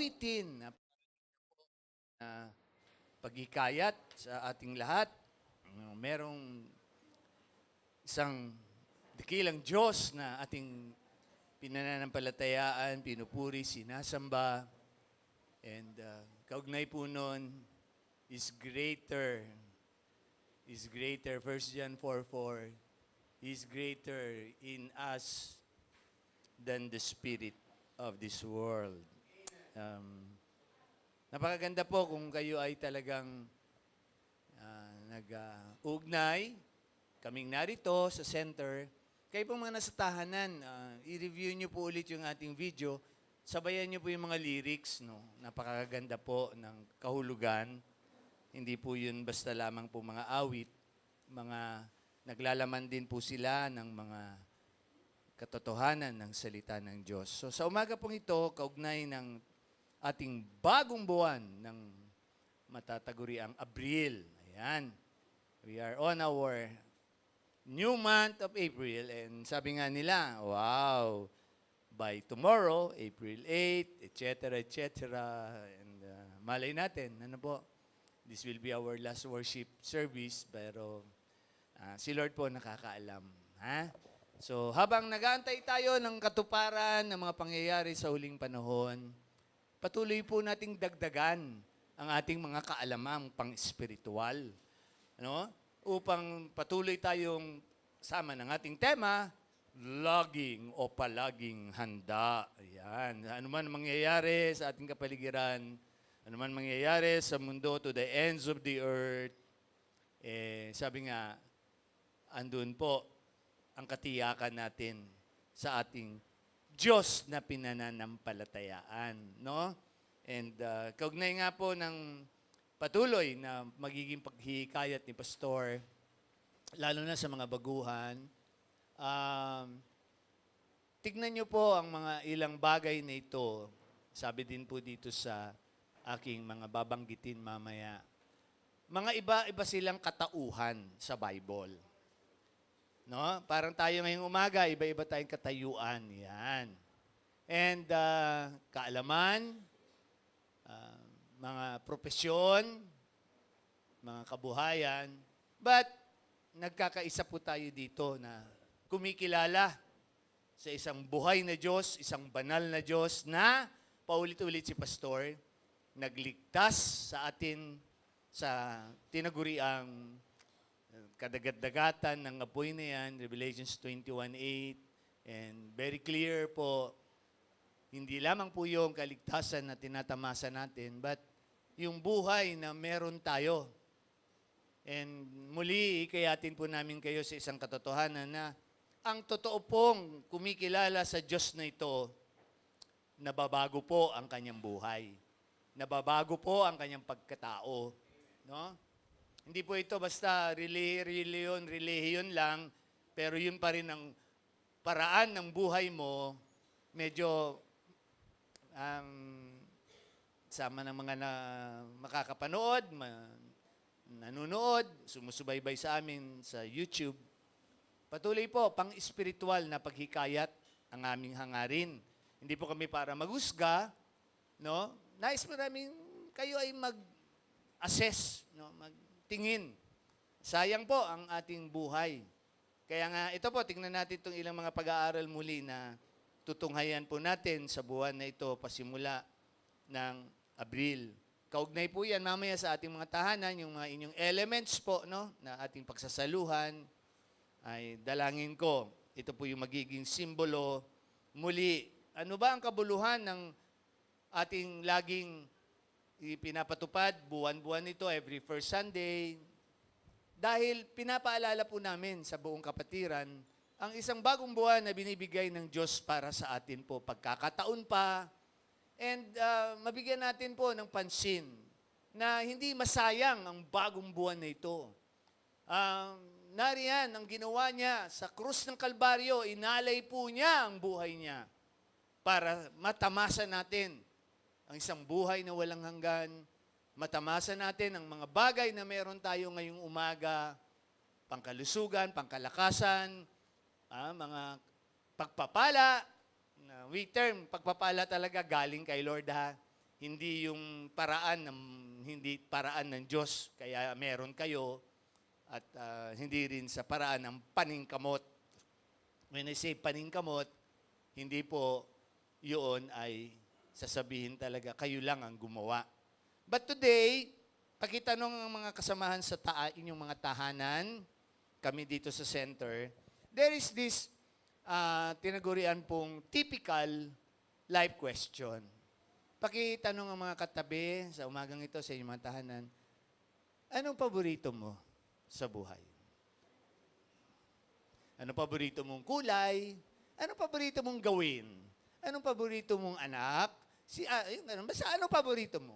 awitin na paghikayat sa ating lahat. Merong isang dakilang Diyos na ating pinananampalatayaan, pinupuri, sinasamba. And kaugnay po nun is greater. Is greater. 1 John 4:4 is greater in us than the spirit of this world. Napakaganda po kung kayo ay talagang nag-ugnay. Kaming narito sa center. Kayo pong mga nasa tahanan, i-review nyo po ulit yung ating video. Sabayan nyo po yung mga lyrics. No? Napakaganda po ng kahulugan. Hindi po yun basta lamang po mga awit. Mga naglalaman din po sila ng mga katotohanan ng salita ng Diyos. So sa umaga pong ito, kaugnay ng ating bagong buwan ng matataguriang Abril. Ayan. We are on our new month of April. And sabi nga nila, wow, by tomorrow, April 8, etc., etc. And malay natin, ano po, this will be our last worship service, pero si Lord po nakakaalam. Ha? So habang nag-aantay tayo ng katuparan ng mga pangyayari sa huling panahon, patuloy po nating dagdagan ang ating mga kaalamang pang-espiritual. Ano? Upang patuloy tayong sama ng ating tema, laging o palaging handa. Ayan. Ano man mangyayari sa ating kapaligiran, ano man mangyayari sa mundo to the ends of the earth, sabi nga, andun po ang katiyakan natin sa ating Diyos na pinananampalatayaan. No? And kaugnay nga po ng patuloy na magiging paghihikayat ni Pastor, lalo na sa mga baguhan, tignan nyo po ang mga ilang bagay na ito. Sabi din po dito sa aking mga babanggitin mamaya. Mga iba-iba silang katauhan sa Bible. No? Parang tayo ngayong umaga, iba-iba tayong katayuan. Yan. And kaalaman, mga propesyon, mga kabuhayan, but nagkakaisa po tayo dito na kumikilala sa isang buhay na Diyos, isang banal na Diyos na paulit-ulit si Pastor, nagligtas sa atin sa tinaguriang kadagat-dagatan ng apoy na yan, Revelations 21:8, and very clear po, hindi lamang po yung kaligtasan na tinatamasa natin, but yung buhay na meron tayo. And muli, ikayatin po namin kayo sa isang katotohanan na ang totoo pong kumikilala sa Diyos na ito, nababago po ang kanyang buhay. Nababago po ang kanyang pagkatao. No? Hindi po ito basta relihiyon lang, pero yun pa rin ang paraan ng buhay mo, medyo sama ng mga makakapanood, nanonood, sumusubaybay sa amin sa YouTube. Patuloy po, pang-espiritual na paghikayat ang aming hangarin. Hindi po kami para maghusga, no? Nais mo namin kayo ay mag-assess, no? Magtingin. Sayang po ang ating buhay. Kaya nga, ito po, tingnan natin itong ilang mga pag-aaral muli na tutunghayan po natin sa buwan na ito pasimula ng Abril. Kaugnay po yan mamaya sa ating mga tahanan, yung mga inyong elements po, no, na ating pagsasaluhan, ay dalangin ko. Ito po yung magiging simbolo. Muli, ano ba ang kabuluhan ng ating laging ipinapatupad, buwan-buwan ito, every first Sunday? Dahil pinapaalala po namin sa buong kapatiran, ang isang bagong buwan na binibigay ng Diyos para sa atin po, pagkakataon pa, and mabigyan natin po ng pansin na hindi masayang ang bagong buwan na ito. Nariyan ang ginawa niya sa krus ng Kalbaryo, inalay po niya ang buhay niya para matamasa natin ang isang buhay na walang hanggan, matamasa natin ang mga bagay na meron tayo ngayong umaga, pangkalusugan, pangkalakasan, mga pagpapala, na we term, pagpapala talaga galing kay Lord ha. hindi yung paraan ng hindi paraan ng Diyos kaya meron kayo at hindi rin sa paraan ng paningkamot. When I say paningkamot, hindi po yun ay sasabihin talaga kayo lang ang gumawa. But today, pakitanong ang mga kasamahan sa inyong mga tahanan, kami dito sa center, there is this tinagurian pong typical life question. Pakitanong ang mga katabi sa umagang ito sa inyong mga tahanan, anong paborito mo sa buhay? Anong paborito mong kulay? Anong paborito mong gawin? Anong paborito mong anak? Basta anong paborito mo?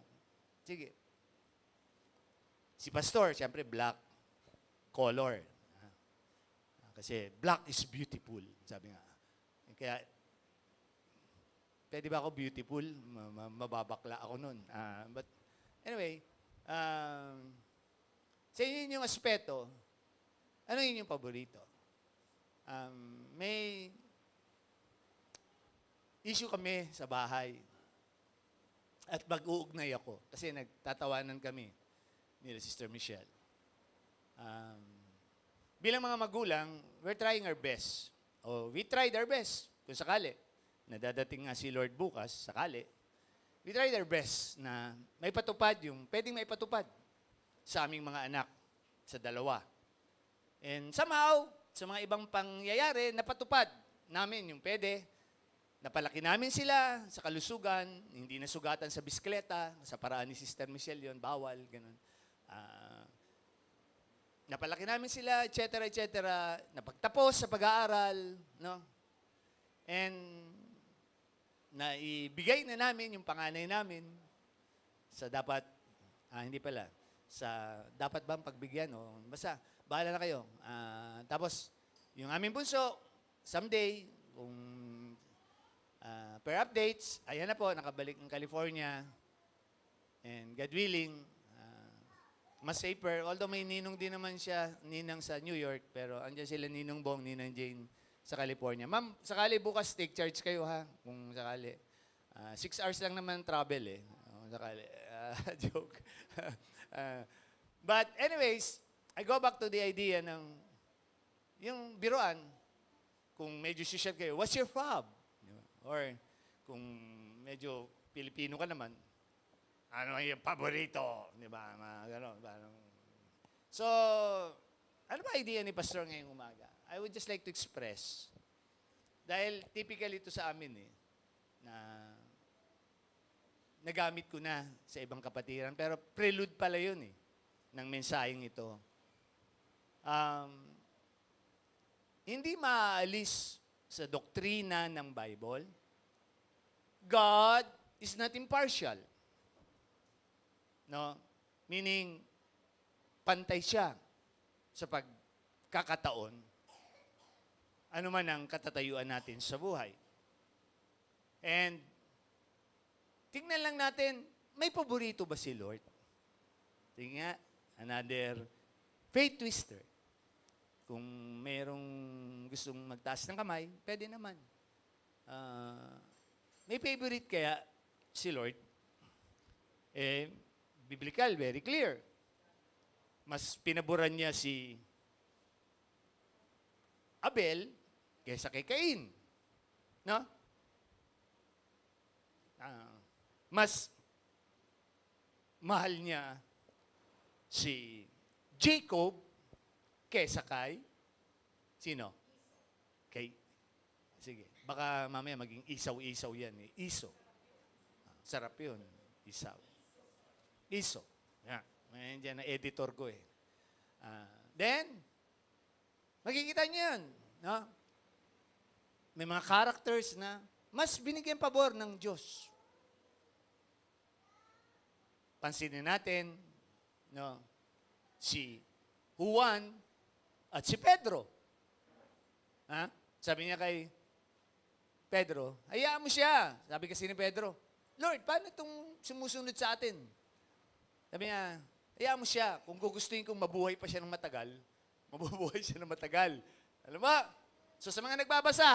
Sige. Si Pastor, siyempre black color. Kasi black is beautiful, sabi nga. Kaya, pwede ba ako beautiful? Mababakla ako nun. But anyway, sa inyo yung aspeto, ano yun yung paborito? May issue kami sa bahay. At mag-uugnay ako. Kasi nagtatawanan kami nila Sister Michelle. Bilang mga magulang, we're trying our best. We tried our best, kung sakali. Nadadating nga si Lord bukas, sakali. We tried our best na may patupad pwedeng may patupad sa aming mga anak, sa dalawa. And somehow, sa mga ibang pangyayari, napatupad namin yung pwede. Napalaki namin sila sa kalusugan, hindi nasugatan sa bisikleta, sa paraan ni Sister Michelle yon, bawal, ganun. Napalaki namin sila, etc., etc., napagtapos sa pag-aaral, no? And naibigay na namin yung panganay namin sa dapat, hindi pala, sa dapat bang pagbigyan, o basta, bahala na kayo. Tapos, yung aming bunso, someday, kung per updates, ayan na po, nakabalik ng California, and God willing, mas safer, although may ninong din naman siya, ninang sa New York, pero andyan sila ninong Bong, ninang Jane sa California. Ma'am, sakali bukas take charge kayo ha, kung sakali. 6 hours lang naman travel eh. Sakali. Joke. But anyways, I go back to the idea ng yung biruan, kung medyo social kayo, what's your fob? Or kung medyo Pilipino ka naman, ano yung paborito? Di ba? Gano'n. So, ano ba idea ni Pastor ngayong umaga? I would just like to express, dahil typical ito sa amin na nagamit ko na sa ibang kapatiran, pero prelude pala yun ng mensaheng ito. Hindi maalis sa doktrina ng Bible, God is not impartial. No? Meaning, pantay siya sa pagkakataon. Ano man ang katatayuan natin sa buhay. And, tingnan lang natin, may paborito ba si Lord? Tingnan nga, another faith twister. Kung mayroong gustong magtaas ng kamay, pwede naman. May favorite kaya si Lord? Biblical, very clear. Mas pinaboran niya si Abel kaysa kay Cain. No? Mas mahal niya si Jacob kaysa kay sino? Sige. Baka mamaya maging isaw-isaw yan Iso. Sarap yun. Isaw. Iso. Yan. Ngayon dyan na editor ko Then, makikita niyo yan. No? May mga characters na mas binigyan pabor ng Diyos. Pansinin natin, no, si Juan at si Pedro. Sabi niya kay Pedro, hayaan mo siya. Sabi kasi ni Pedro, Lord, paano itong sumusunod sa atin? Sabi niya, hayaan mo siya. Kung gugustuhin kong mabuhay pa siya ng matagal, mabubuhay siya ng matagal. Alam mo? So sa mga nagbabasa,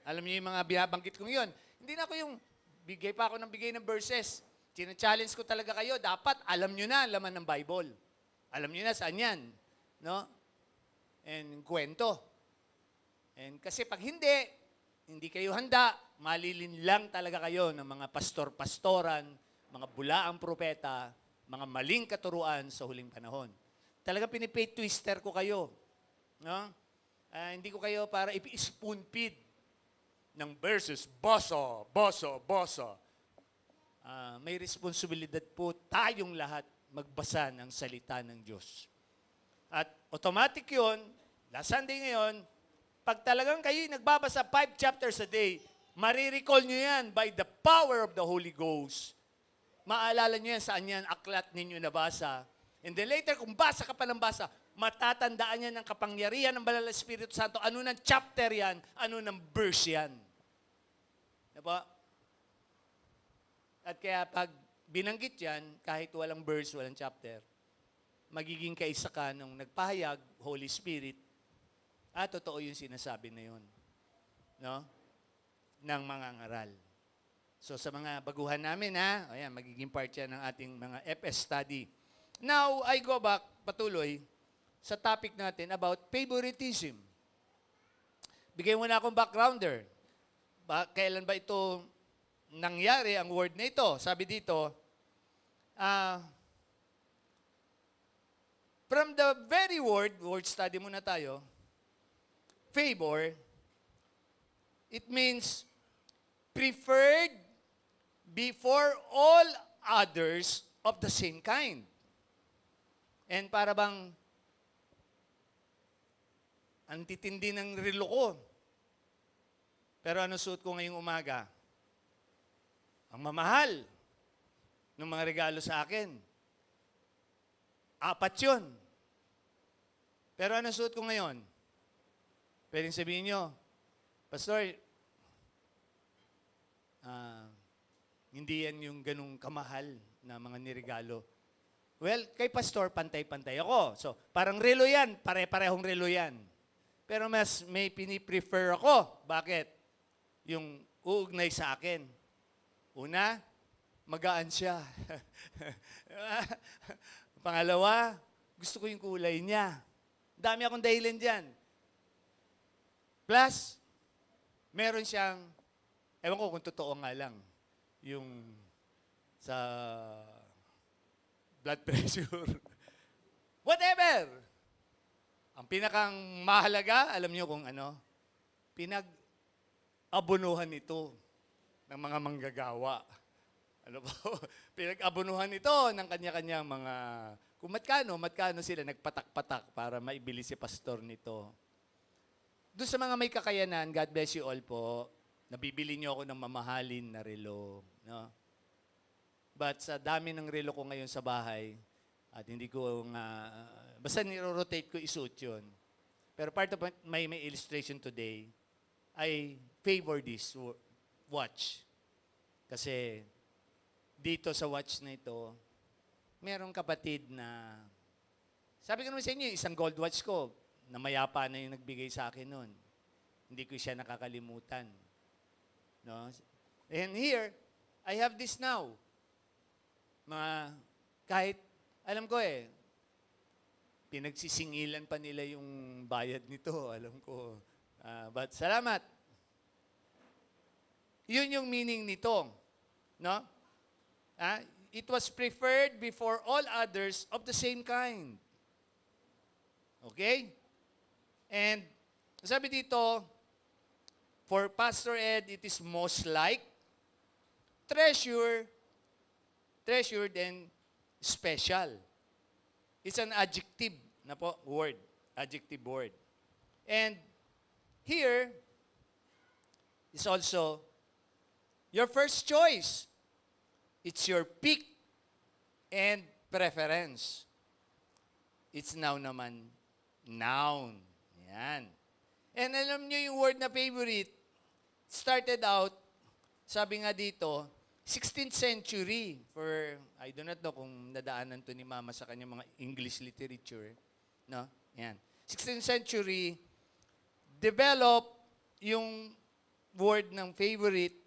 alam niyo yung mga binabanggit kong yun. Hindi na ako yung bigay pa ako ng bigay ng verses. challenge ko talaga kayo, dapat alam nyo na ang laman ng Bible. Alam nyo na saan yan. No? And kwento. And kasi pag hindi kayo handa, malilinlang talaga kayo ng mga pastor-pastoran, mga bulaang propeta, mga maling katuruan sa huling panahon. Talaga pinipay twister ko kayo. No? Hindi ko kayo para spoon feed ng verses, boso. May responsibilidad po tayong lahat magbasa ng salita ng Diyos. At automatic yun, last Sunday ngayon, pag talagang kayo nagbabasa 5 chapters a day, marirecall nyo yan by the power of the Holy Ghost. Maalala nyo yan saan yan, aklat ninyo nabasa. And then later, kung basa ka pa ng basa, matatandaan yan ng kapangyarihan ng Banal na Espiritu Santo. Ano ng chapter yan, ano ng verse yan. Diba? At kaya pag binanggit yan, kahit walang verse, walang chapter, magiging kaisa ka nung nagpahayag, Holy Spirit, totoo yung sinasabi na yun. No? Ng mga ngaral. So sa mga baguhan namin, ayan, magiging part yan ng ating mga FS study. Now, I go back, patuloy, sa topic natin about favoritism. Bigyan mo na akong backgrounder. Kailan ba ito nangyari, ang word na ito? Sabi dito, from the very word study muna tayo, favor, it means preferred before all others of the same kind. And para bang ang titindi ng relo ko. Pero ano suot ko ngayong umaga? Ang mamahal ng mga regalo sa akin. 4 yun. Pero ano suot ko ngayon? Pwedeng sabihin nyo, Pastor, hindi yan yung ganung kamahal na mga nirigalo. Well, kay Pastor, pantay-pantay ako. So, parang relo yan. Pare-parehong relo yan. Pero mas may piniprefer ako. Bakit? Yung uugnay sa akin. Una, magaan siya. Pangalawa, gusto ko yung kulay niya. Dami akong dahilan dyan. Plus, meron siyang, ewan ko kung totoo nga lang, yung sa blood pressure. Whatever! Ang pinakang mahalaga, alam niyo kung ano, pinag-abunuhan ito ng mga manggagawa. Ano po? Pinag-abunuhan ito ng kanya-kanyang mga, kung matkano sila nagpatak-patak para maibili si pastor nito. Doon sa mga may kakayanan, God bless you all po, nabibili niyo ako ng mamahalin na relo. No? But sa dami ng relo ko ngayon sa bahay, at hindi ko basta niro-rotate ko isuot yun. Pero part of my illustration today, I favor this watch. Kasi dito sa watch na ito, merong kapatid na, sabi ko naman sa inyo, isang gold watch ko, na mayapa na yung nagbigay sa akin noon. Hindi ko siya nakakalimutan. No? And here, I have this now. Kahit, alam ko pinagsisingilan pa nila yung bayad nito, alam ko. But salamat. Yun yung meaning nito. No? It was preferred before all others of the same kind. Okay? And sabi dito, for Pastor Ed, it is most like, treasured and special. It's an adjective na po, word. Adjective word. And here is also your first choice. It's your pick and preference. It's now naman noun. Yan. And alam nyo yung word na favorite, started out, sabi nga dito, 16th century for, I do not know kung nadaanan to ni Mama sa kanyang mga English literature. No? Yan. 16th century, develop yung word ng favorite,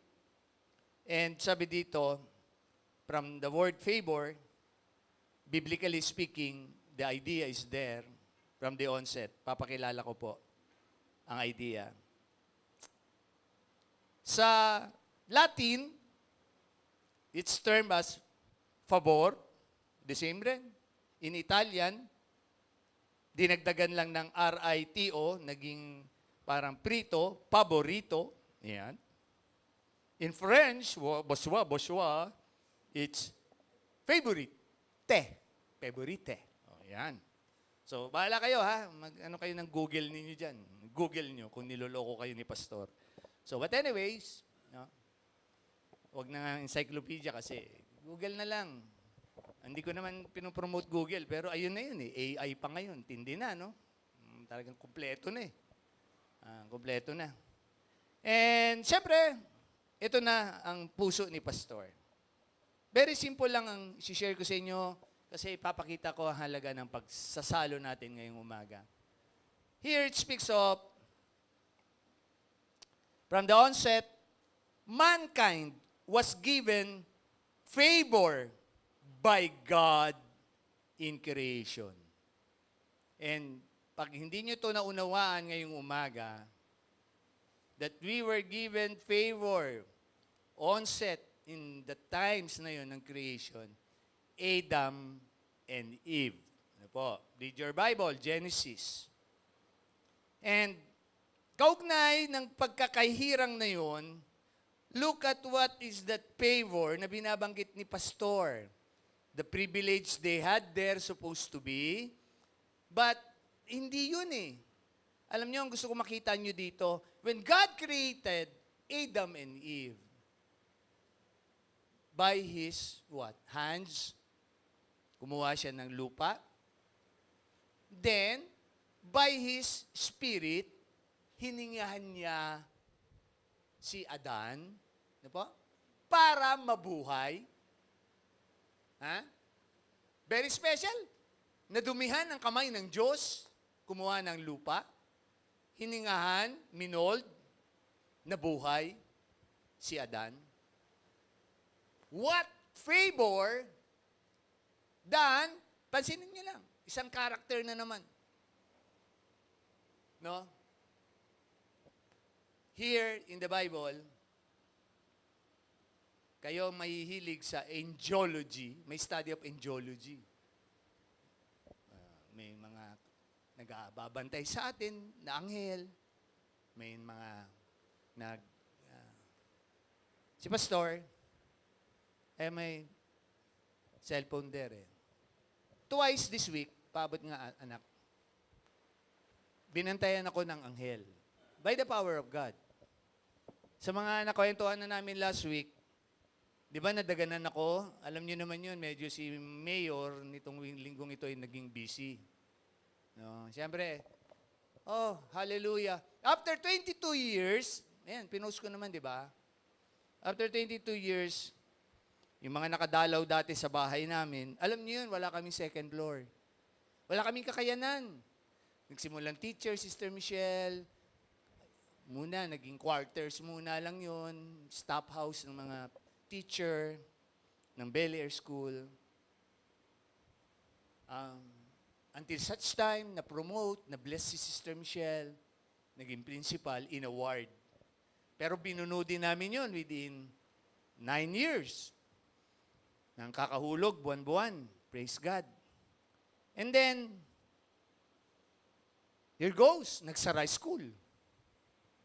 and sabi dito, from the word favor, biblically speaking, the idea is there from the onset. Papakilala ko po ang idea. Sa Latin, it's termed as favor, the same rin. In Italian, dinagdagan lang ng R-I-T-O, naging parang prito, paborito. Yan. In French, bourgeois, it's favorite. Favorite. O, yan. So, bahala kayo ha. Ano kayo ng Google ninyo dyan. Google nyo kung niloloko kayo ni Pastor. So, but anyways, no? Huwag na nga encyclopedia kasi Google na lang. Hindi ko naman pinopromote Google, pero ayun na yun eh. AI pa ngayon. Tindi na, no? Talagang kumpleto na eh. Kumpleto na. And, syempre, ito na ang puso ni Pastor. Very simple lang ang isi-share ko sa inyo kasi ipapakita ko ang halaga ng pagsasalo natin ngayong umaga. Here it speaks of, from the onset, mankind was given favor by God in creation. And pag hindi nyo ito naunawaan ngayong umaga, that we were given favor, onset, in the times na yun ng creation, Adam and Eve. Ano po? Read your Bible, Genesis. And kaugnay ng pagkakahirang na yun, look at what is that favor na binabanggit ni Pastor. The privilege they had there supposed to be, but hindi yun eh. Alam niyo, ang gusto ko makita niyo dito, when God created Adam and Eve, by His, what? Hands. Kumuha siya ng lupa. Then, by His Spirit, hiningahan niya si Adan, ano po? Para mabuhay. Ha? Very special. Nadumihan ang kamay ng Diyos, kumuha ng lupa, hiningahan, minold, nabuhay si Adan. What favor done, pansinin niyo lang, isang character na naman. No? Here in the Bible, kayo mahihilig sa angelology, may study of angelology. May mga nagbabantay sa atin na anghel, may mga si Pastor, may cellphone there eh. Twice this week, paabot nga anak, binantayan ako ng anghel. By the power of God. Sa mga nakwentuhan na namin last week, di ba nadaganan ako? Alam niyo naman yun, medyo si Mayor nitong linggong ito ay naging busy. No? Siyempre, hallelujah. After 22 years, ayan, pinost ko naman, di ba? After 22 years, yung mga nakadalaw dati sa bahay namin, alam niyo yun, wala kaming second floor. Wala kaming kakayanan. Nagsimulang teacher, Sister Michelle, muna, naging quarters muna lang yun, staff house ng mga teacher, ng Bel Air School. Until such time, na-promote, na-bless si Sister Michelle, naging principal in a ward. Pero binuno din namin yun within 9 years. Nang kakahulog, buwan-buwan. Praise God. And then, here goes, nagsara school.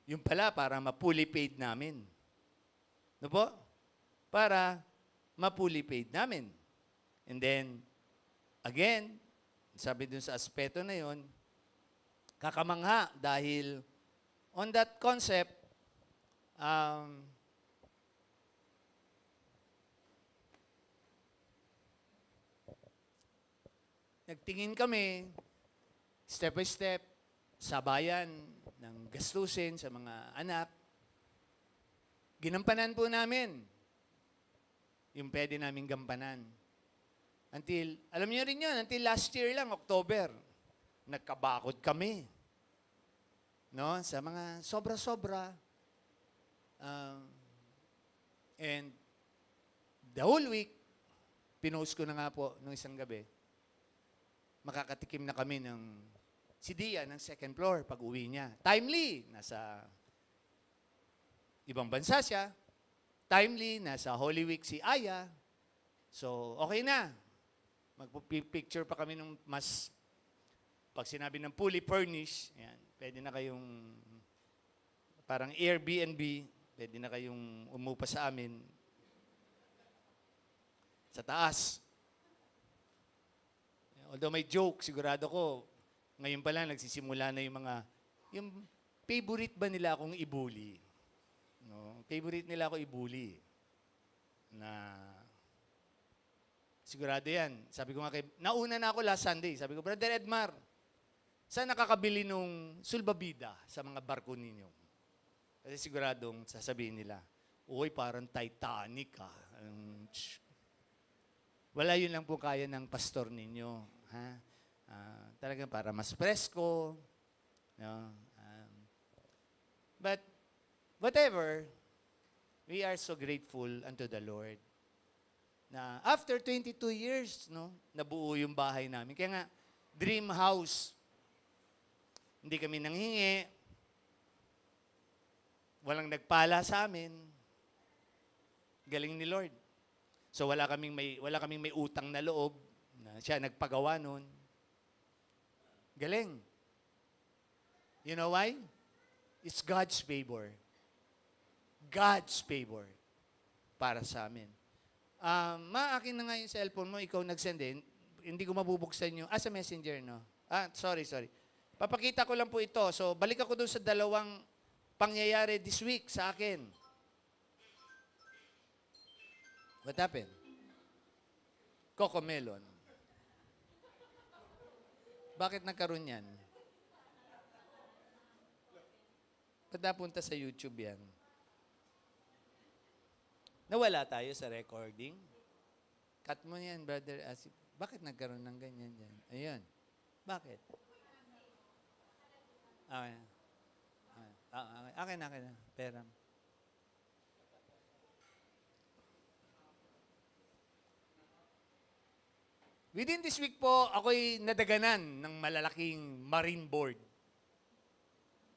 Yung pala, para ma-fully paid namin. No po? Para ma-fully paid namin. And then, again, sabi dun sa aspeto na yon, kakamangha dahil on that concept, nagtingin kami, step by step, sabayan ng gastusin sa mga anak. Ginampanan po namin yung pwede namin gampanan. Until, alam niyo rin yun, until last year lang, October, nagkabakod kami. No? Sa mga sobra-sobra. And the whole week, pinost ko na nga po nung isang gabi, makakatikim na kami ng si Dia ng second floor pag uwi niya. Timely, nasa ibang bansa siya. Timely, nasa Holy Week si Aya. So, okay na. Magpipicture pa kami ng mas, pag sinabi ng fully furnished, yan, pwede na kayong, parang Airbnb, pwede na kayong umupa sa amin sa taas. Although may joke, sigurado ko, ngayon pa lang nagsisimula na yung favorite ba nila akong ibuli? No? Favorite nila ako ibuli. Na, sigurado yan. Sabi ko nga nauna na ako last Sunday. Sabi ko, Brother Edmar, saan nakakabili nung sulbabida sa mga barko ninyo? Kasi siguradong sasabihin nila, uy, parang Titanic ah. Wala yun lang po kaya ng pastor ninyo. Ha? Talagang para mas presko. No? But, whatever, we are so grateful unto the Lord na after 22 years, no, nabuo yung bahay namin. Kaya nga, dream house. Hindi kami nanghingi. Walang nagpala sa amin. Galing ni Lord. So wala kaming may utang na loob na siya nagpagawa noon. Galing. You know why? It's God's favor. God's favor para sa amin. Maakin na nga yung cellphone mo, ikaw nag-send eh. Hindi ko mabubuksan yung, sa messenger, no? Sorry. Papakita ko lang po ito. So, balik ako doon sa dalawang pangyayari this week sa akin. What happened? Cocomelon. Bakit nagkaroon yan? Ba't napunta sa YouTube yan? Nawala tayo sa recording. Cut mo yan, Brother Asif. Bakit nagkaroon ng ganyan dyan? Ayun. Bakit? Akin na. Pera. Within this week po, ako'y nadaganan ng malalaking marine board.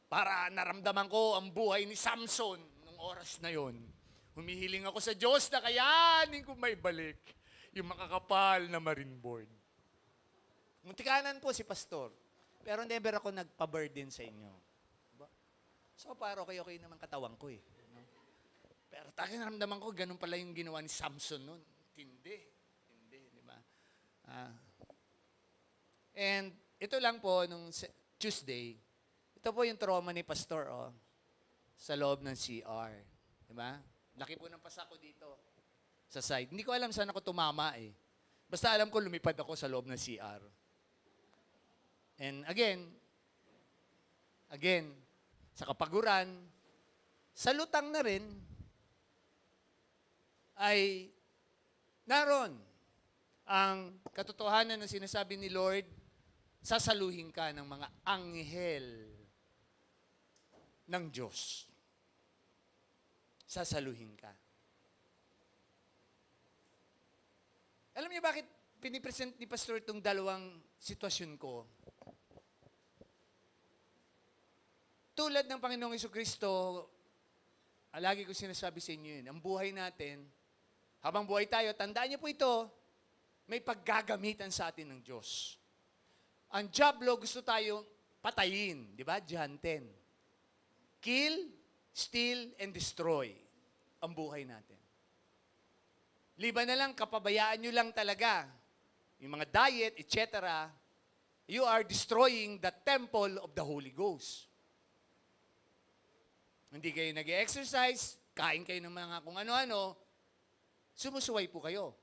Para naramdaman ko ang buhay ni Samson nung oras na yon. Humihiling ako sa Diyos na kayanin ko may balik yung makakapal na marine board. Muntikanan po si Pastor. Pero never ako nagpa-burden sa inyo. Diba? So, para okay naman katawan ko eh. No? Pero naramdaman ko, ganun pala yung ginawa ni Samson noon. Tindi, di ba? And ito lang po, nung Tuesday, ito po yung trauma ni Pastor, sa loob ng CR. Diba? Laki po ng pasako dito, sa side. Hindi ko alam saan ako tumama eh. Basta alam ko, lumipad ako sa loob ng CR. And again, sa kapaguran, sa lutang na rin, ay naroon ang katotohanan na sinasabi ni Lord, sasaluhin ka ng mga anghel ng Diyos. Sasaluhin ka. Alam niyo bakit pinipresent ni Pastor itong dalawang sitwasyon ko? Tulad ng Panginoong Jesucristo, lagi ko sinasabi sa inyo yun, ang buhay natin, habang buhay tayo, tandaan niyo po ito, may paggagamitan sa atin ng Diyos. Ang diablo gusto tayong patayin, di ba? John 10. Kill, steal, and destroy ang buhay natin. Liban na lang, kapabayaan nyo lang talaga yung mga diet, etc., you are destroying the temple of the Holy Ghost. Hindi kayo nag-exercise, kain kayo ng mga kung ano-ano, sumusuway po kayo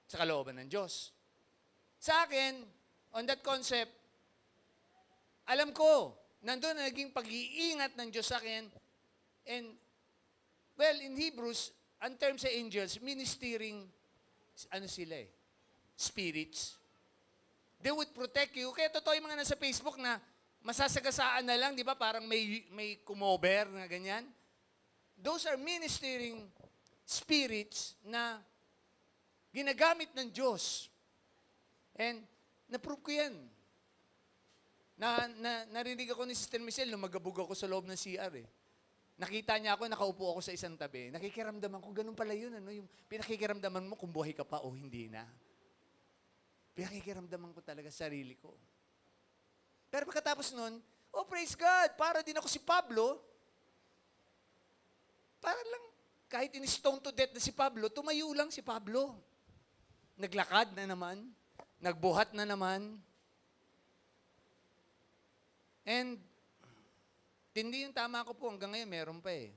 sa kalooban ng Diyos. Sa akin, on that concept, alam ko, nandun na naging pag-iingat ng Diyos sa akin. And, well, in Hebrews, ang term sa angels, ministering, sila spirits. They would protect you. Kaya totoo yung mga nasa Facebook na masasagasaan na lang, di ba? Parang may kumober na ganyan. Those are ministering spirits na Ginagamit ng Diyos. And na-prove ko yan. Narinig ako ni Sister Michelle nung magabog ako sa loob ng CR eh. Nakita niya ako, nakaupo ako sa isang tabi. Nakikiramdaman ko, ganun pala yun. Ano? Yung pinakikiramdaman mo kung buhay ka pa o hindi na. Pinakikiramdaman ko talaga sarili ko. Pero pagkatapos nun, oh praise God, para din ako si Pablo. Para lang, kahit in-stone to death na si Pablo, tumayo lang si Pablo. Naglakad na naman. Nagbuhat na naman. And, hindi yung tama ko po, hanggang ngayon meron pa eh,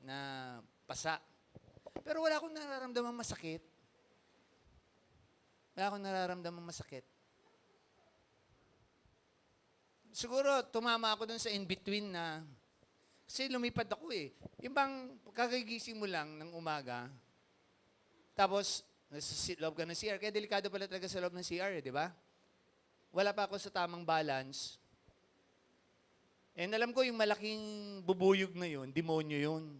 na pasa. Pero wala akong nararamdamang masakit. Wala akong nararamdamang masakit. Siguro, tumama ako dun sa in-between na, kasi lumipad ako eh. Yung bang, kakagising mo lang ng umaga, tapos, nasa loob ka ng CR, kaya delikado pala talaga sa loob ng CR eh, di ba? Wala pa ako sa tamang balance. And alam ko yung malaking bubuyog na yun, demonyo yun.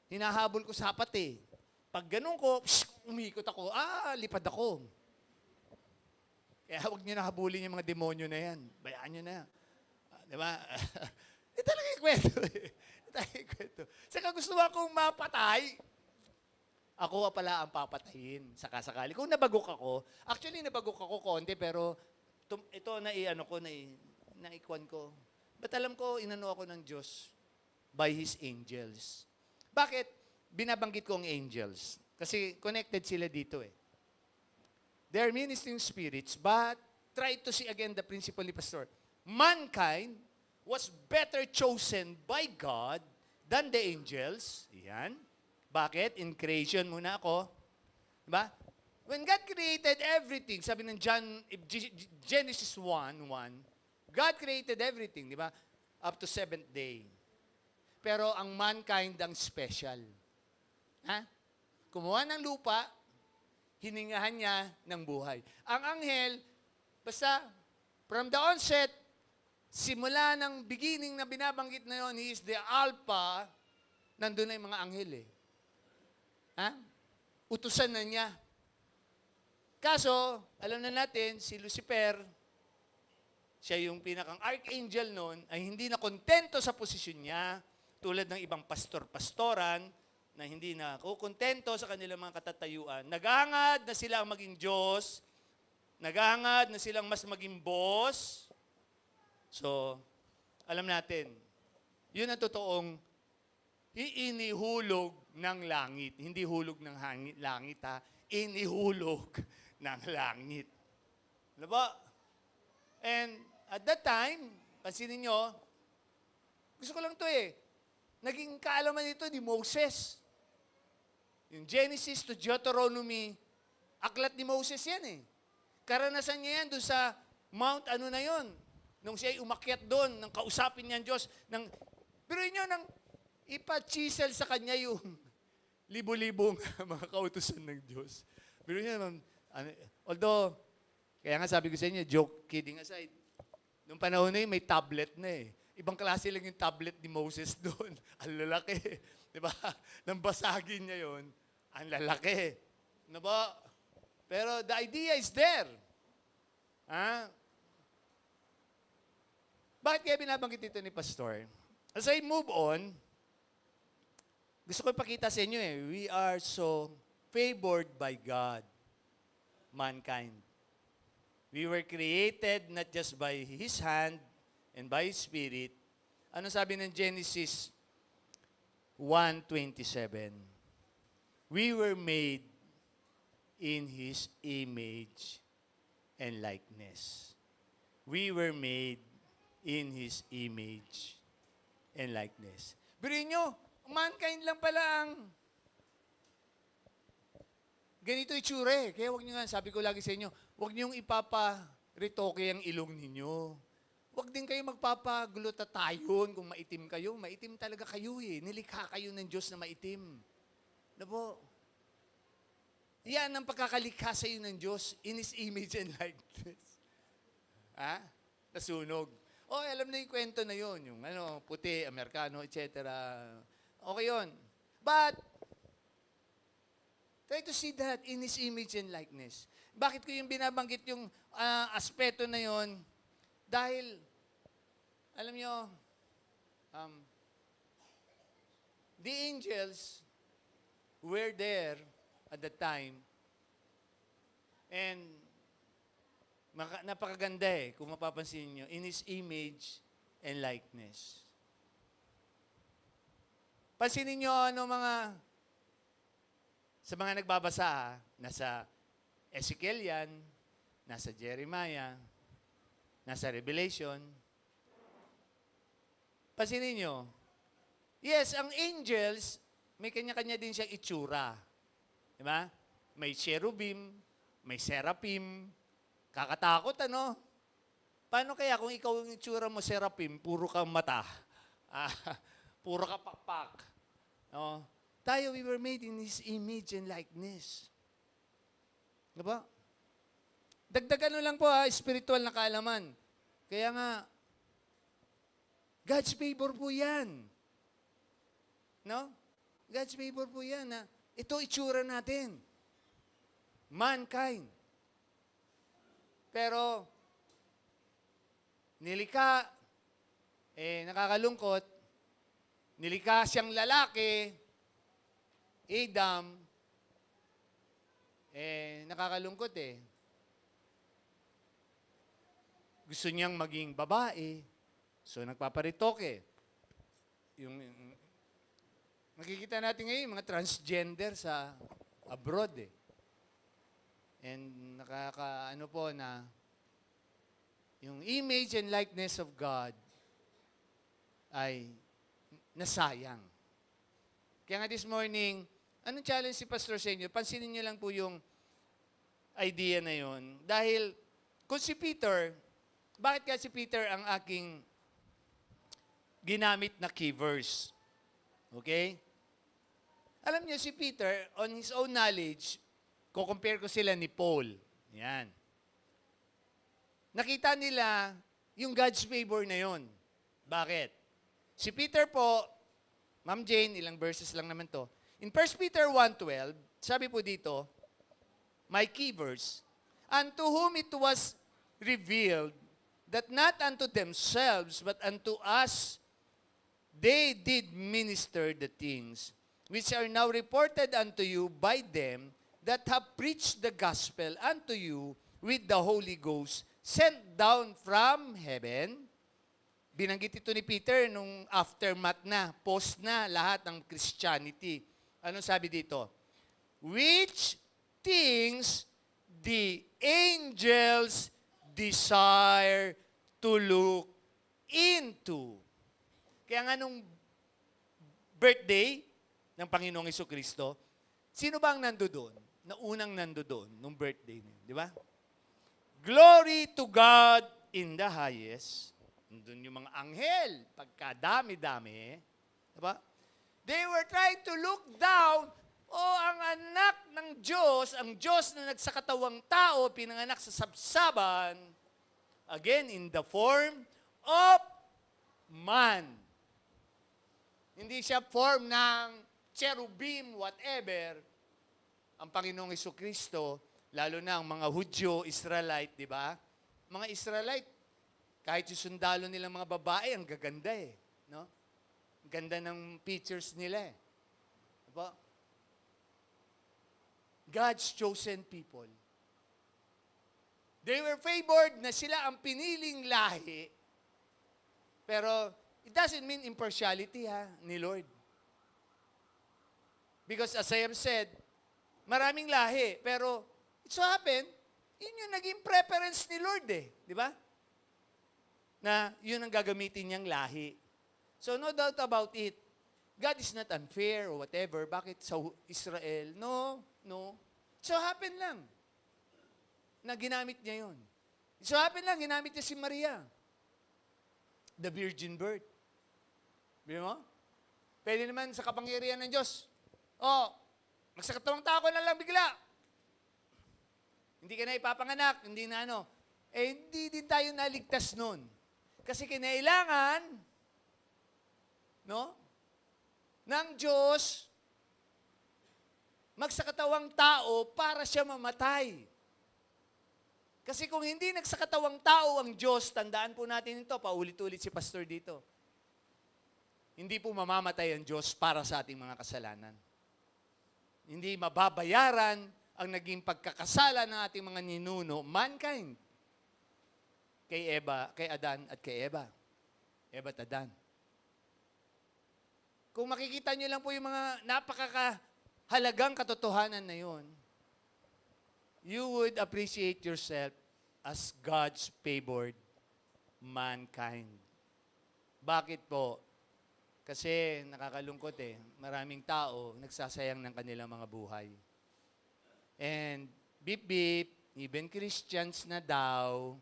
Hinahabol ko sa hapat eh. Pag ganun ko, umikot ako, lipad ako. Kaya huwag niyo nahabulin yung mga demonyo na yan. Bayaan niyo na. Di ba? Ito talaga yung kwento eh. Ito talaga yung kwento. Saka gusto akong mapatay. Ako pala ang papatayin sakasakali. Kung nabagok ako, actually nabagok ako konti, pero ito naikwan ko. Ba't alam ko, inano ako ng Diyos by His angels. Bakit? Binabanggit ko ang angels. Kasi connected sila dito eh. They are ministering spirits, but try to see again the principle ni Pastor. Mankind was better chosen by God than the angels. Yan. Bakit? In creation muna ako. Diba? When God created everything, sabi ng Genesis 1:1, God created everything, di ba? Up to 7th day. Pero ang mankind ang special. Ha? Kumuha ng lupa, hiningahan niya ng buhay. Ang anghel, basta from the onset, simula ng beginning na binabanggit na yon, he is the alpha, nandun na yung mga anghel eh. Ha? Utusan na niya. Kaso, alam na natin, si Lucifer, siya yung pinakang archangel noon, ay hindi na kontento sa posisyon niya, tulad ng ibang pastor-pastoran, na hindi na kontento sa kanilang mga katatayuan. Naghahangad na sila ang maging Diyos, naghahangad na silang mas maging boss. So, alam natin, yun ang totoong inihulog ng langit. Hindi hulog ng langit ha, inihulog ng langit. Ano ba? And at that time, pansinin nyo, gusto ko lang to eh, naging kaalaman nito ni Moses. Yung Genesis to Deuteronomy, aklat ni Moses yan eh. Karanasan niya yan doon sa Mount ano na yon, nung siya umakyat doon, nang kausapin niya ang Diyos, pero inyo, nang ipa-chisel sa kanya yung libo-libong mga kautusan ng Diyos. Pero niya, although, kaya nga sabi ko sa inyo, joke, kidding aside, nung panahon na yun, may tablet na eh. Ibang klase lang yung tablet ni Moses doon. Ang lalaki. Di ba? Nang basagin niya yon, ang lalaki. Ano ba? Pero the idea is there. Ha? Bakit kaya binabanggit ito ni Pastor? As I move on, gusto ko ipakita sa inyo eh, we are so favored by God, mankind. We were created not just by His hand and by His Spirit. Ano sabi ng Genesis 1:27? We were made in His image and likeness. We were made in His image and likeness. Pero nyo, mankind lang pala ang ganito itsura eh. Kaya wag nyo nga, sabi ko lagi sa inyo, wag nyo ipapa-retoke ang ilong ninyo. Wag din kayo magpapagulutatayon kung maitim kayo. Maitim talaga kayo eh. Nilikha kayo ng Diyos na maitim. Ano po? Yan ang pagkakalikha sa iyo ng Diyos in His image and likeness. Ha? Nasunog. Alam na yung kwento na yun. Yung puti, Amerikano, etc. Okay yun. But, Try to see that in His image and likeness. Bakit ko yung binabanggit yung aspeto na yon? Dahil, alam nyo, the angels were there at the time and napakaganda kung mapapansin nyo, in His image and likeness. Pansinin nyo sa mga nagbabasa, nasa Ezekiel yan, nasa Jeremiah, nasa Revelation. Pansinin nyo, yes, ang angels, may kanya-kanya din siyang itsura. Diba? May cherubim, may seraphim, kakatakot, ano? Paano kaya kung ikaw yung itsura mo, seraphim, puro kang mata, puro ka pakpak, no? Tayo, we were made in His image and likeness. Diba? Dagdagan lang po spiritual na kaalaman. Kaya nga, God's favor po yan. No? God's favor po yan. Ito itsura natin. Mankind. Pero, nilikha, nakakalungkot, nilikha siyang lalaki, Adam, nakakalungkot Gusto niyang maging babae, so nagpaparitoke. Makikita natin ngayon, mga transgender sa abroad And nakakaano po na yung image and likeness of God ay nasayang. Kaya nga this morning, anong challenge si Pastor sa inyo? Pansinin niyo lang po yung idea na yon. Dahil kung si Peter, bakit kaya si Peter ang aking ginamit na key verse? Okay? Alam niyo si Peter, on his own knowledge, ko-compare ko sila ni Paul. Yan. Nakita nila yung God's favor na yon. Bakit? Si Peter po, Ma'am Jane, ilang verses lang naman to. In 1 Peter 1:12, sabi po dito, my key verse, unto whom it was revealed that not unto themselves, but unto us, they did minister the things which are now reported unto you by them that have preached the gospel unto you with the Holy Ghost, sent down from heaven. Binanggit ito ni Peter nung aftermath na, post na lahat ng Christianity. Anong sabi dito? Which things the angels desire to look into. Kaya nga nung birthday ng Panginoong Jesucristo, sino ba ang nando doon? Na unang nando doon nung birthday niya, di ba? Glory to God in the highest. Doon yung mga anghel, pagkadami-dami, di ba? They were trying to look down, ang anak ng Diyos, ang Diyos na nagsakatawang tao, pinanganak sa sabsaban, again, in the form of man. Hindi siya form ng cherubim, whatever. Ang Panginoong Jesucristo, lalo na ang mga Hudyo, Israelite, di ba? Mga Israelite, kahit yung sundalo nilang mga babae, ang gaganda no? Ganda ng pictures nila Diba? God's chosen people. They were favored na sila ang piniling lahi. Pero, it doesn't mean impartiality ni Lord. Because as I have said, maraming lahi. Pero, it so happened, yun yung naging preference ni Lord Di ba? Na yun ang gagamitin niyang lahi. So, no doubt about it. God is not unfair or whatever. Bakit sa Israel? No. So, happen lang na ginamit niya yun. So, happen lang, ginamit niya si Maria. The virgin birth. Di mo? Pwede naman sa kapangyarihan ng Diyos. Magsakatawang tao na lang bigla. Hindi ka na ipapanganak, hindi na hindi din tayo naligtas nun. Kasi kinailangan, ng Diyos magsakatawang tao para siya mamatay. Kasi kung hindi nagsakatawang tao ang Diyos, tandaan po natin ito, paulit-ulit si Pastor dito. Hindi po mamamatay ang Diyos para sa ating mga kasalanan. Hindi mababayaran ang naging pagkakasala ng ating mga ninuno, mankind. Kay Adan at kay Eva. Eva at Adan. Kung makikita nyo lang po yung mga napakahalagang katotohanan na yun, you would appreciate yourself as God's favored mankind. Bakit po? Kasi nakakalungkot maraming tao nagsasayang ng kanilang mga buhay. And beep beep, even Christians na daw,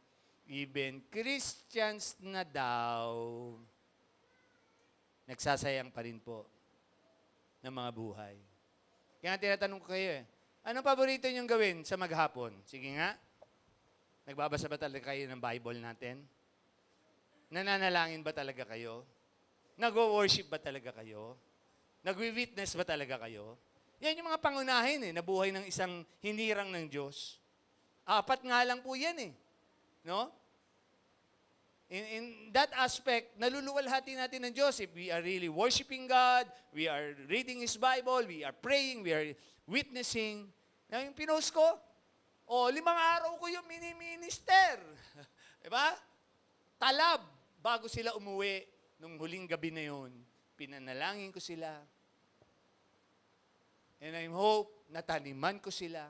nagsasayang pa rin po ng mga buhay. Kaya tinatanong ko kayo anong paborito niyong gawin sa maghapon? Sige nga. Nagbabasa ba talaga kayo ng Bible natin? Nananalangin ba talaga kayo? Nag-worship ba talaga kayo? Nag-witness ba talaga kayo? Yan yung mga pangunahin na buhay ng isang hinirang ng Diyos. 4 nga lang po yan No? In that aspect, naluluwalhati natin ng Diyos. If we are really worshiping God, we are reading His Bible, we are praying, we are witnessing. Na yung pinost ko, 5 araw ko yung mini-minister. Diba? Talab, bago sila umuwi, nung huling gabi na yun, pinanalangin ko sila. And I hope, nataniman ko sila,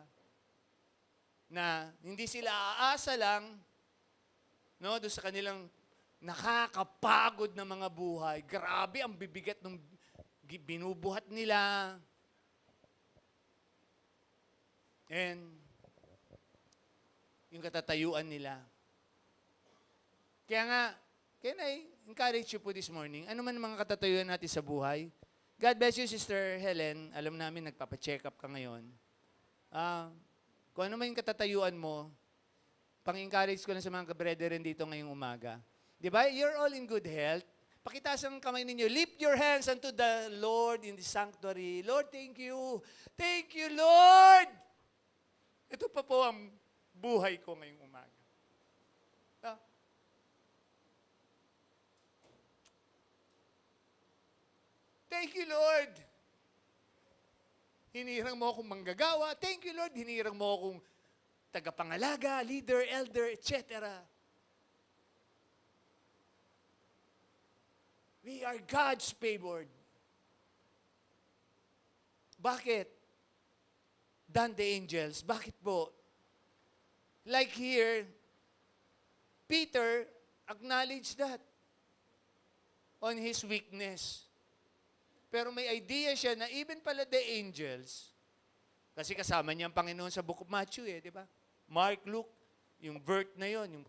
na hindi sila aasa lang, doon sa kanilang nakakapagod na mga buhay. Grabe ang bibigat ng binubuhat nila. And yung katatayuan nila. Kaya nga, can I encourage you po this morning, ano man mga katatayuan natin sa buhay? God bless you, Sister Helen. Alam namin, nagpapacheck up ka ngayon. Kung ano man yung katatayuan mo, pang-encourage ko lang sa mga kabrethren dito ngayong umaga. Di ba? You're all in good health. Pakitaas ang kamay ninyo. Lift your hands unto the Lord in the sanctuary. Lord, thank you. Thank you, Lord. Ito pa po ang buhay ko ngayong umaga. Thank you, Lord. Hinirang mo akong manggagawa. Thank you, Lord. Hinirang mo akong tagapangalaga, leader, elder, etc. We are God's favored. Bakit? Than the angels. Bakit po? Like here, Peter acknowledged that on his weakness. Pero may idea siya na even pala the angels, kasi kasama niya ang Panginoon sa Book of Matthew di ba? Mark, Luke, yung vert na yon, yung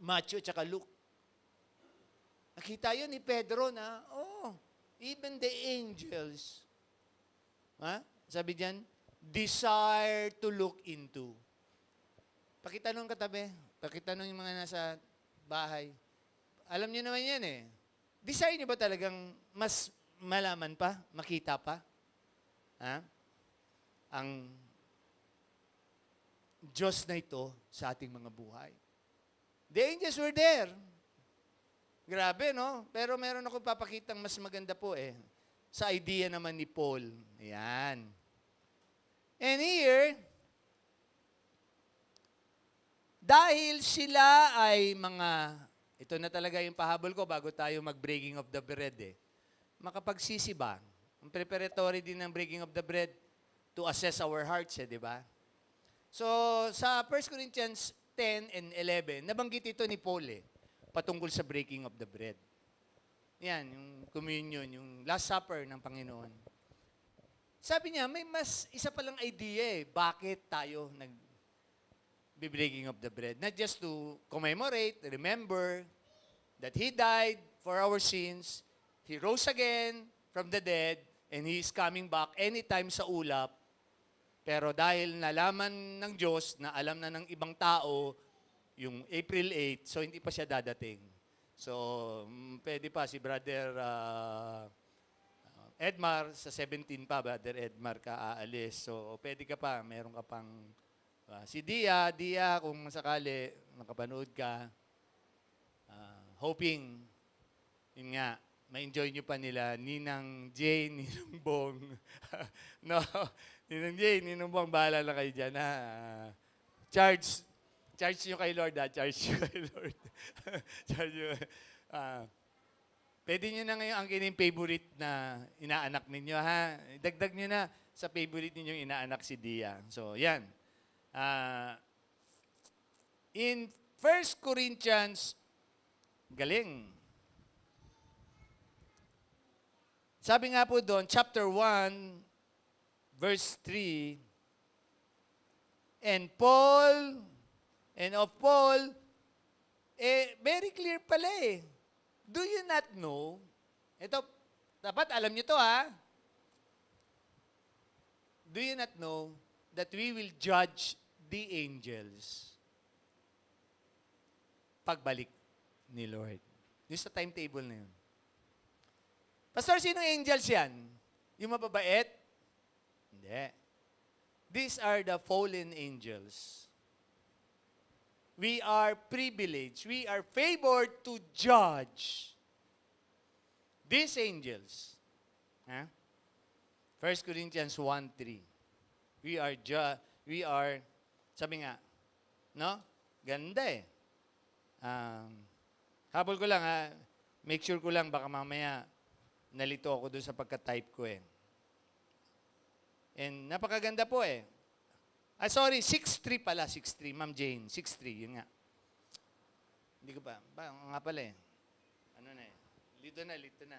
Matthew at saka Luke. Nakita yun ni Pedro na, even the angels, sabi diyan, desire to look into. Pakitanong katabi, pakitanong yung mga nasa bahay. Alam niyo naman yan Desire niyo ba talagang mas malaman pa, makita pa? Ang Diyos na ito sa ating mga buhay. The angels were there. Grabe, no? Pero meron ako papakitang mas maganda po sa idea naman ni Paul. Ayan. And here, dahil sila ay ito na talaga yung pahabol ko bago tayo mag-breaking of the bread makapagsisiba. Ang preparatory din ng breaking of the bread to assess our hearts di ba? So, sa 1 Corinthians 10 and 11, nabanggit ito ni Paul patungkol sa breaking of the bread. Yan, yung communion, yung Last Supper ng Panginoon. Sabi niya, may isa palang idea bakit tayo nag-breaking of the bread. Not just to commemorate, remember that He died for our sins, He rose again from the dead, and He is coming back anytime sa ulap. Pero dahil nalaman ng Diyos na alam na ng ibang tao yung April 8, so hindi pa siya dadating. So, pwede pa si Brother Edmar, sa 17 pa, Brother Edmar ka aalis. So, pwede ka pa. Meron ka pang si Dia, kung sakali, nakapanood ka, hoping, yun nga, ma-enjoy nyo pa nila, Ninang Jane, Ninang Bong. No, Ninang Jane, Ninang Bong, bahala na kayo dyan, ha? Charge nyo kay Lord, ha? Charge nyo kay Lord. Charge nyo. Pwede nyo na ngayon ang kining favorite na inaanak ninyo, ha? Dagdag nyo na sa favorite ninyong inaanak si Dia. So, yan. In 1 Corinthians, galing. Sabi nga po doon, chapter 1, verse 3, and of Paul, very clear pala eh. Do you not know? Ito, dapat alam nyo to ha. Do you not know that we will judge the angels pagbalik ni Lord? Yung sa timetable na yun. Pastor, sinong angels yan? Yung mababait? Hindi. These are the fallen angels. We are privileged. We are favored to judge these angels. Huh? 1 Corinthians 1:3. We are, sabi nga, no? Ganda eh. Habol ko lang ha. Make sure ko lang, baka mamaya nalito ako doon sa pagka-type ko eh. And napakaganda po eh. Sorry, 6'3 pala, 6'3. Ma'am Jane, 6'3, yun nga. Hindi ko pa. Nga pala eh. Ano na eh. Lito na.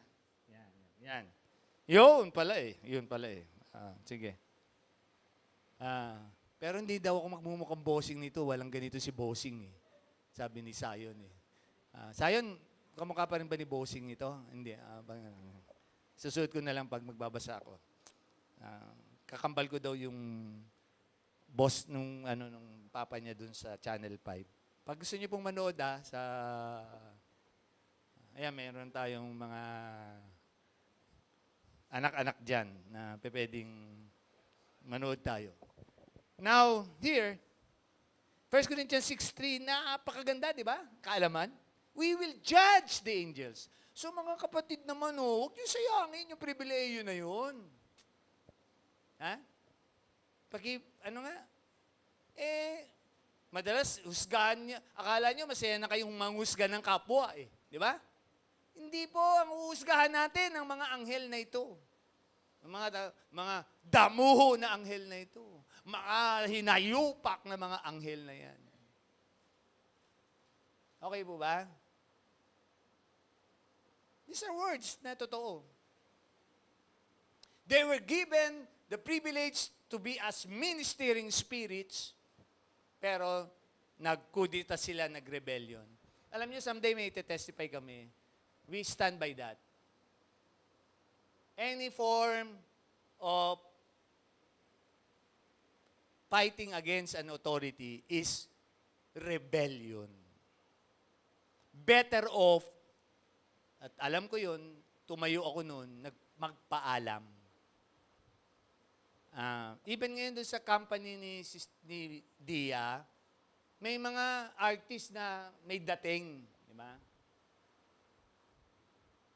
Yan. Yun pala eh. Sige. Pero hindi daw ako magmumukhang bossing nito. Walang ganito si bossing eh. Sabi ni Sayon eh. Sayon, kamukha pa rin ba ni bossing nito? Hindi. Susuot ko na lang pag magbabasa ako. Kakambal ko daw yung boss nung papa niya dun sa Channel 5. Pag gusto niyo pong manood ayan, meron tayong mga anak-anak dyan na pwedeng manood tayo. Now, here, 1 Corinthians 6:3, napakaganda, di ba? Kaalaman. We will judge the angels. So mga kapatid naman, huwag niyo sayangin yung pribileyo na yun. Ha? Madalas, husgahan niya. Akala niyo, masaya na kayong manghusga ng kapwa eh. Di ba? Hindi po, ang uhusgahan natin ang mga anghel na ito. Mga damuho na anghel na ito. Mga hinayupak na mga anghel na yan. Okay po ba? These are words na totoo. They were given the privilege to be as ministering spirits, pero nagkudita sila, nagrebellion. Alam niyo, someday may testify kami. We stand by that. Any form of fighting against an authority is rebellion. Better off, at alam ko yun, tumayo ako noon, magpaalam. Even ngayon doon sa company ni Dia, may mga artists na may dating, di ba?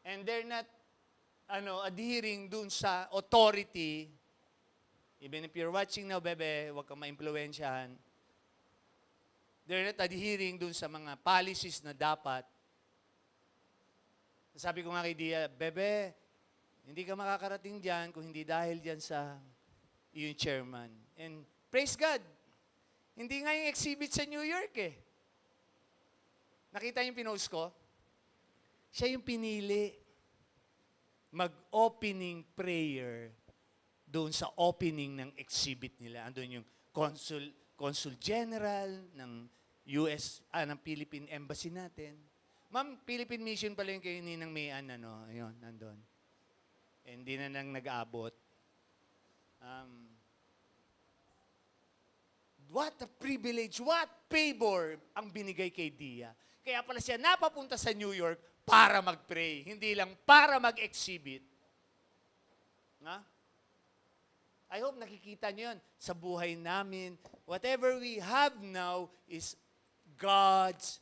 And they're not adhering doon sa authority. Even if you're watching now, bebe, huwag kang ma-impluwensyahan. They're not adhering doon sa mga policies na dapat. Sabi ko nga kay Dia, bebe, hindi ka makakarating dyan kung hindi dahil dyan sa yung chairman. And praise God, hindi nga yung exhibit sa New York eh. Nakita yung pinost ko? Siya yung pinili mag-opening prayer doon sa opening ng exhibit nila. Andun yung Consul General ng ng Philippine Embassy natin. Ma'am, Philippine Mission pala yung kayo Ninang Mayan, ayun, nandun. Hindi na nang nag-aabot. What a privilege, what favor ang binigay kay Dia. Kaya pala siya napapunta sa New York para mag-pray, hindi lang para mag-exhibit. Ha? I hope nakikita nyo yun. Sa buhay namin, whatever we have now is God's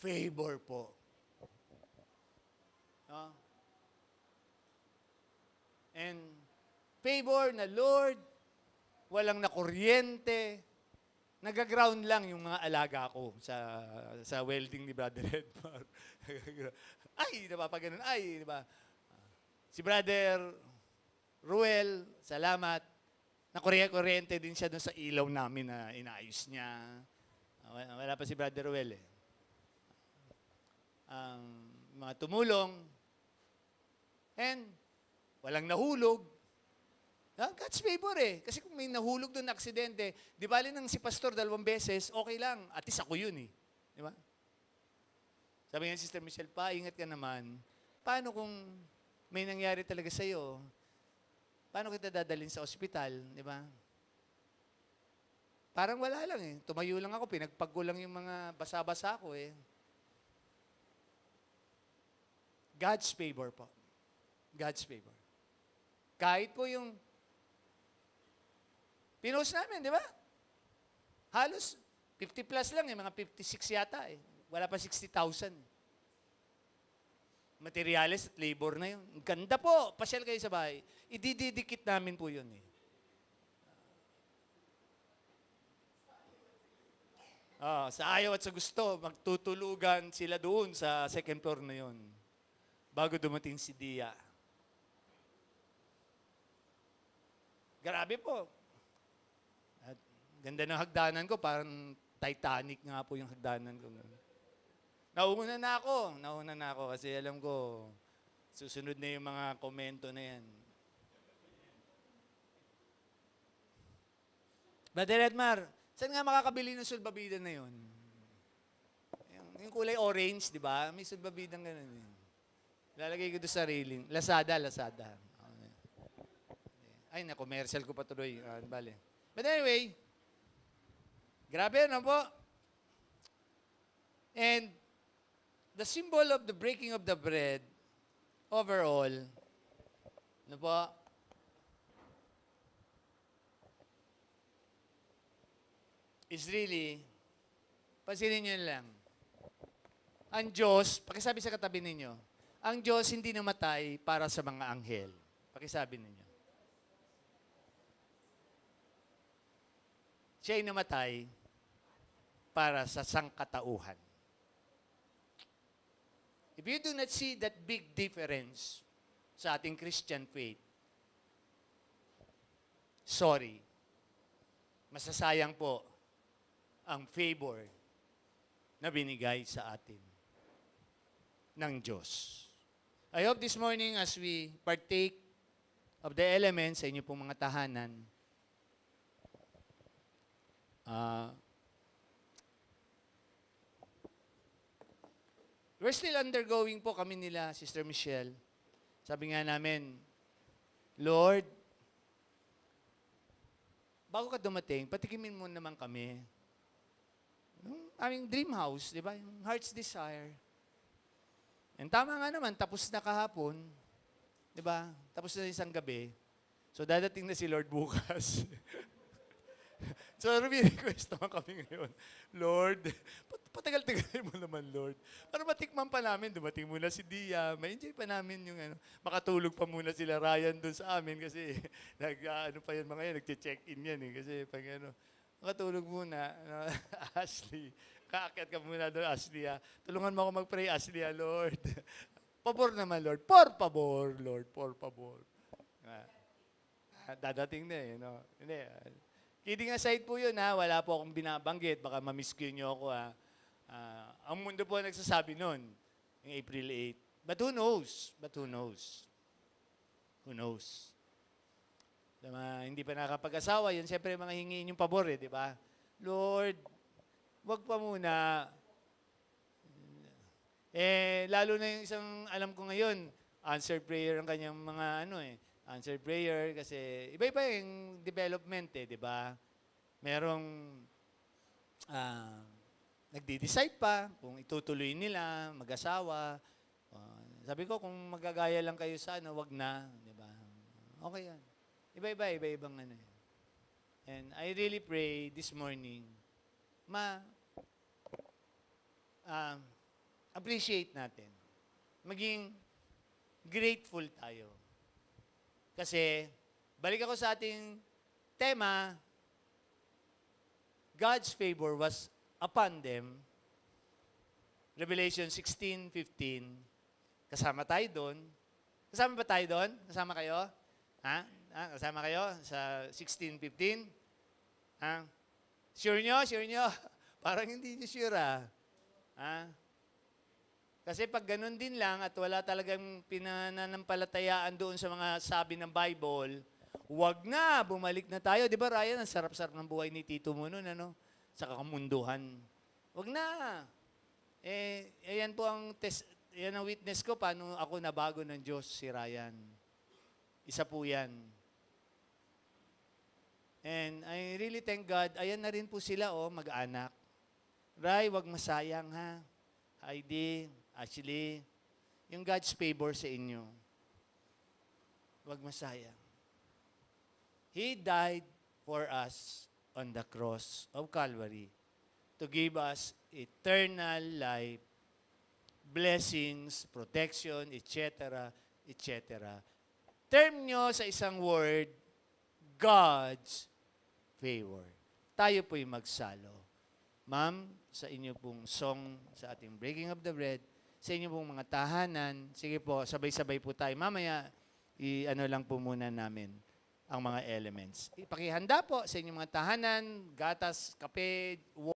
favor po. No? And favor na Lord, walang nakuryente, nagaground lang yung mga alaga ko sa welding ni Brother Edmar. Ay, napapaganon. Ay, di ba? Si Brother Ruel, salamat. Nakuryente din siya doon sa ilaw namin na inaayos niya. Wala pa si Brother Ruel eh. Mga tumulong. And walang nahulog. God's favor eh. Kasi kung may nahulog doon na aksidente, di bali nang si pastor 2 beses, okay lang. At least ako yun eh. Di ba? Sabi nga Sister Michelle, ingat ka naman. Paano kung may nangyari talaga sa'yo? Paano kita dadalhin sa ospital? Di ba? Parang wala lang eh. Tumayo lang ako, pinagpag ko lang yung mga basa-basa ko eh. God's favor po. God's favor. Kahit po yung pinost namin, di ba? Halos 50 plus lang eh, mga 56 yata eh. Wala pa 60,000. Materials at labor na yun. Ganda po, pasyal kayo sa bahay. Idididikit namin po yun eh. Sa ayaw at sa gusto, magtutulugan sila doon sa second floor na yun. Bago dumating si Dia. Grabe po. At ganda ng hagdanan ko, parang Titanic nga po yung hagdanan ko. Nauna na ako kasi alam ko, susunod na yung mga komento na yan. Brother Edmar, saan nga makakabili ng sulbabida na yun? Yung kulay orange, di ba? May sulbabidang ganun yun. Lalagay ko doon sa railing. Lazada. Ay, na-commercial ko pa tuloy. Bale. But anyway, grabe na po. And the symbol of the breaking of the bread, overall, ano po? Is really, pansinin nyo lang, ang Diyos, pakisabi sa katabi ninyo, ang Diyos hindi namatay para sa mga anghel. Pakisabi ninyo. Siya ay namatay para sa sangkatauhan. If you do not see that big difference sa ating Christian faith, sorry, masasayang po ang favor na binigay sa atin ng Diyos. I hope this morning as we partake of the elements sa inyo pong mga tahanan, we're still undergoing po kami nila, Sister Michelle. Sabi nga namin, Lord, bago ka dumating, patikimin mo naman kami. Yung aming dream house, di ba? Yung heart's desire. And tama nga naman, tapos na kahapon. Di ba? Tapos na isang gabi. So dadating na si Lord bukas. So, request naman kami ngayon, Lord, patagal-tagal mo naman, Lord. Para matikman pa namin, dumating muna si Dia, ma-enjoy pa namin yung makatulog pa muna sila Ryan doon sa amin kasi nag-check-in yan eh. Kasi pag makatulog muna, Ashley, kaakyat ka muna doon, Ashley. Tulungan mo ako mag-pray, Ashley, Lord. Pabor naman, Lord. Por favor, Lord, por favor. Dadating na eh, Hindi, kidding aside po yun, wala po akong binabanggit. Baka mamiss-cue nyo ako, ang mundo po nagsasabi nun, yung April 8. But who knows? Who knows? Hindi pa nakapag-asawa, yun siyempre mga hingiin yung pabor, di ba? Lord, wag pa muna. Lalo na yung isang, alam ko ngayon, answered prayer ang kanyang mga answered prayer kasi iba-iba yung development di ba? Merong nagde-decide pa kung itutuloy nila, mag-asawa. Sabi ko, kung magagaya lang kayo sa wag na, di ba? Okay yan. Iba-ibang ano yan. And I really pray this morning, um, appreciate natin. Maging grateful tayo. Kasi, balik ako sa ating tema, God's favor was upon them. Revelation 16:15. Kasama tayo doon. Kasama ba tayo doon? Kasama kayo? Ha? Kasama kayo sa 16:15? Ha? Sure nyo? Sure nyo? Parang hindi nyo sure Ha? Kasi pag ganun din lang at wala talagang pinananampalatayaan doon sa mga sabi ng Bible, wag na, bumalik na tayo. Di ba, Ryan, ang sarap-sarap ng buhay ni Tito mo noon, ano? Sa kakamunduhan. Wag na. Yan po ang yan ang witness ko paano ako nabago ng Diyos, si Ryan. Isa po yan. And I really thank God, ayan na rin po sila, mag-anak. Ray, wag masayang ha. Heidi, Ashley, yung God's favor sa inyo. Wag masayang. He died for us on the cross of Calvary to give us eternal life, blessings, protection, etc., etc. Term nyo sa isang word, God's favor. Tayo po'y magsalo. Ma'am, sa inyo pong song, sa ating breaking of the bread, sa inyo pong mga tahanan, sige po, sabay-sabay po tayo. Mamaya, ano lang po muna namin ang mga elements. Ipakihanda po sa inyong mga tahanan, gatas, kape,